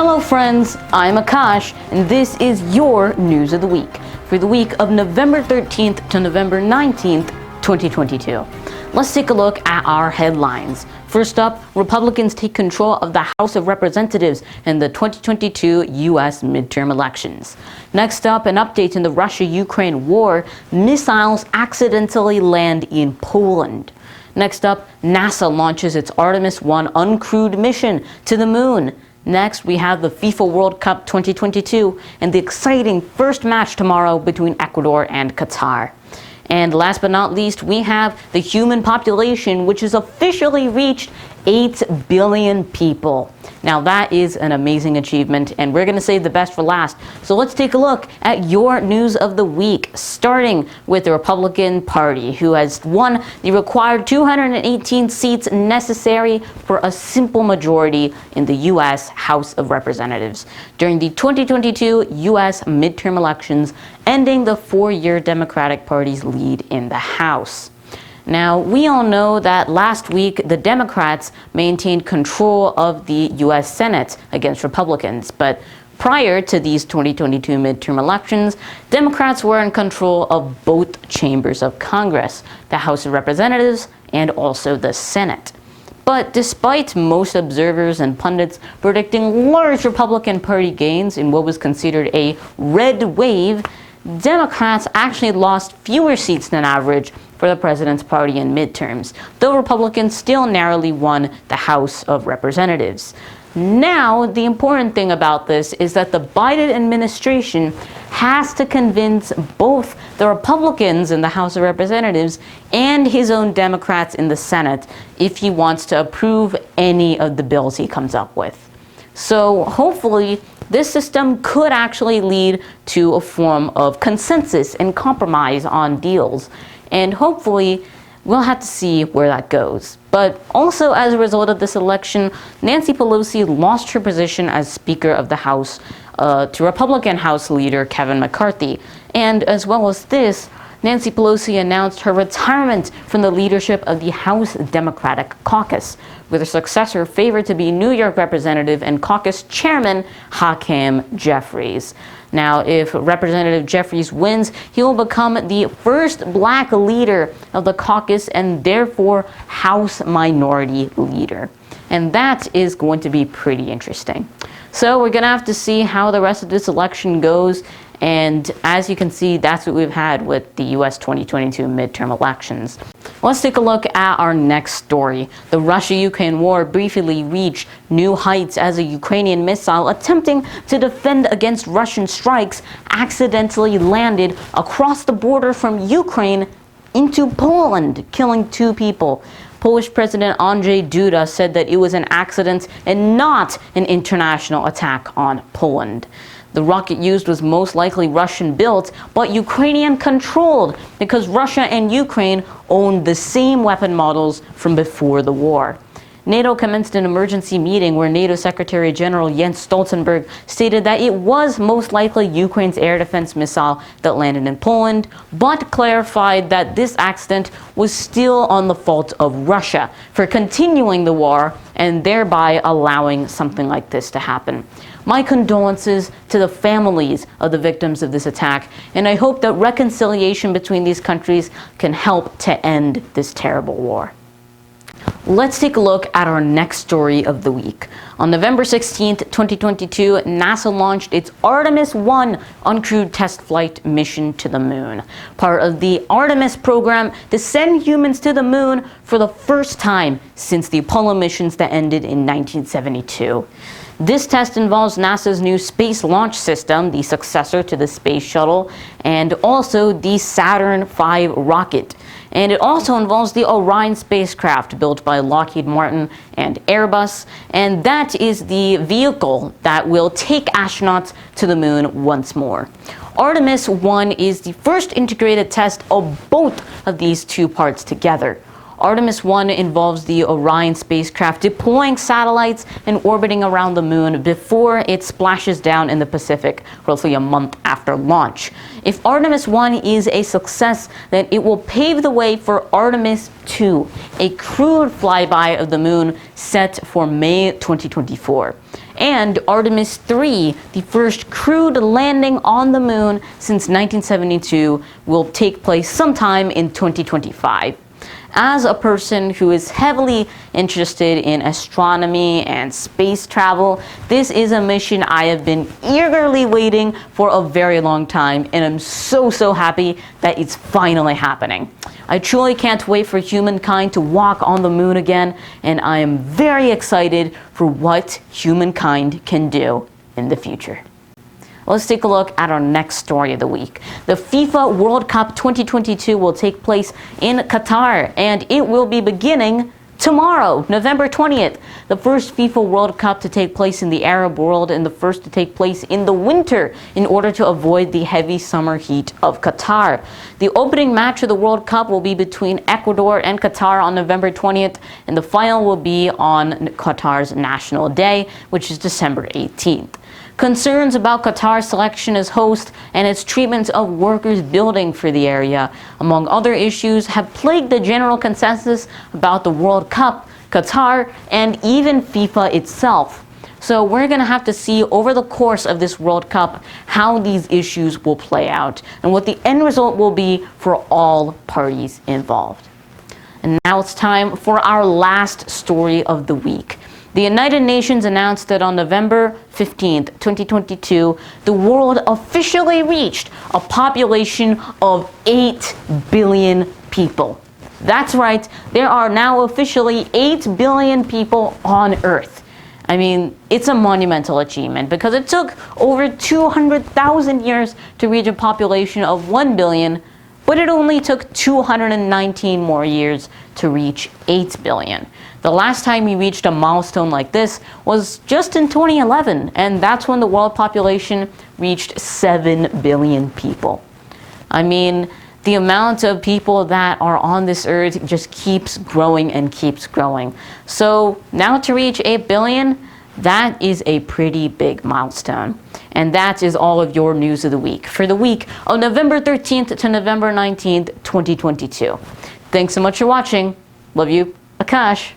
Hello friends, I'm Akash, and this is your News of the Week for the week of November 13th to November 19th, 2022. Let's take a look at our headlines. First up, Republicans take control of the House of Representatives in the 2022 U.S. midterm elections. Next up, an update in the Russia-Ukraine war. Missiles accidentally land in Poland. Next up, NASA launches its Artemis 1 uncrewed mission to the moon. Next, we have the FIFA World Cup 2022 and the exciting first match tomorrow between Ecuador and Qatar. And last but not least, we have the human population, which has officially reached 8 billion people. Now that is an amazing achievement, and we're going to save the best for last. So let's take a look at your news of the week, starting with the Republican Party, who has won the required 218 seats necessary for a simple majority in the U.S. House of Representatives during the 2022 U.S. midterm elections, ending the 4-year Democratic Party's lead in the House. Now, we all know that last week the Democrats maintained control of the U.S. Senate against Republicans, but prior to these 2022 midterm elections, Democrats were in control of both chambers of Congress, the House of Representatives and also the Senate. But despite most observers and pundits predicting large Republican Party gains in what was considered a red wave, Democrats actually lost fewer seats than average for the president's party in midterms, though Republicans still narrowly won the House of Representatives. Now, the important thing about this is that the Biden administration has to convince both the Republicans in the House of Representatives and his own Democrats in the Senate if he wants to approve any of the bills he comes up with. So hopefully, this system could actually lead to a form of consensus and compromise on deals. And hopefully, we'll have to see where that goes. But also as a result of this election, Nancy Pelosi lost her position as Speaker of the House to Republican House Leader Kevin McCarthy. And as well as this, Nancy Pelosi announced her retirement from the leadership of the House Democratic Caucus, with her successor favored to be New York Representative and Caucus Chairman Hakeem Jeffries. Now, if Representative Jeffries wins, he will become the first black leader of the caucus and therefore House Minority Leader. And that is going to be pretty interesting. So we're going to have to see how the rest of this election goes. And as you can see, that's what we've had with the U.S. 2022 midterm elections. Let's take a look at our next story. The Russia-Ukraine war briefly reached new heights as a Ukrainian missile attempting to defend against Russian strikes accidentally landed across the border from Ukraine into Poland, killing 2 people. Polish President Andrzej Duda said that it was an accident and not an international attack on Poland. The rocket used was most likely Russian-built, but Ukrainian-controlled because Russia and Ukraine owned the same weapon models from before the war. NATO commenced an emergency meeting where NATO Secretary General Jens Stoltenberg stated that it was most likely Ukraine's air defense missile that landed in Poland, but clarified that this accident was still on the fault of Russia for continuing the war and thereby allowing something like this to happen. My condolences to the families of the victims of this attack, and I hope that reconciliation between these countries can help to end this terrible war. Let's take a look at our next story of the week. On November 16th, 2022, NASA launched its Artemis 1 uncrewed test flight mission to the moon, part of the Artemis program to send humans to the moon for the first time since the Apollo missions that ended in 1972. This test involves NASA's new Space Launch System, the successor to the Space Shuttle, and also the Saturn V rocket. And it also involves the Orion spacecraft built by Lockheed Martin and Airbus, and that is the vehicle that will take astronauts to the moon once more. Artemis 1 is the first integrated test of both of these 2 parts together. Artemis 1 involves the Orion spacecraft deploying satellites and orbiting around the moon before it splashes down in the Pacific roughly a month after launch. If Artemis 1 is a success, then it will pave the way for Artemis 2, a crewed flyby of the moon set for May 2024. And Artemis 3, the first crewed landing on the moon since 1972, will take place sometime in 2025. As a person who is heavily interested in astronomy and space travel, this is a mission I have been eagerly waiting for a very long time, and I'm so happy that it's finally happening. I truly can't wait for humankind to walk on the moon again, and I am very excited for what humankind can do in the future. Let's take a look at our next story of the week. The FIFA World Cup 2022 will take place in Qatar, and it will be beginning tomorrow, November 20th. The first FIFA World Cup to take place in the Arab world and the first to take place in the winter in order to avoid the heavy summer heat of Qatar. The opening match of the World Cup will be between Ecuador and Qatar on November 20th, and the final will be on Qatar's National Day, which is December 18th. Concerns about Qatar's selection as host and its treatment of workers building for the area, among other issues, have plagued the general consensus about the World Cup, Qatar, and even FIFA itself. So we're going to have to see over the course of this World Cup how these issues will play out and what the end result will be for all parties involved. And now it's time for our last story of the week. The United Nations announced that on November 15th, 2022, the world officially reached a population of 8 billion people. That's right, there are now officially 8 billion people on Earth. I mean, it's a monumental achievement because it took over 200,000 years to reach a population of 1 billion, but it only took 219 more years to reach 8 billion. The last time we reached a milestone like this was just in 2011, and that's when the world population reached 7 billion people. I mean, the amount of people that are on this earth just keeps growing and keeps growing. So now to reach 8 billion, that is a pretty big milestone. And that is all of your news of the week for the week of November 13th to November 19th, 2022. Thanks so much for watching. Love you, Akash.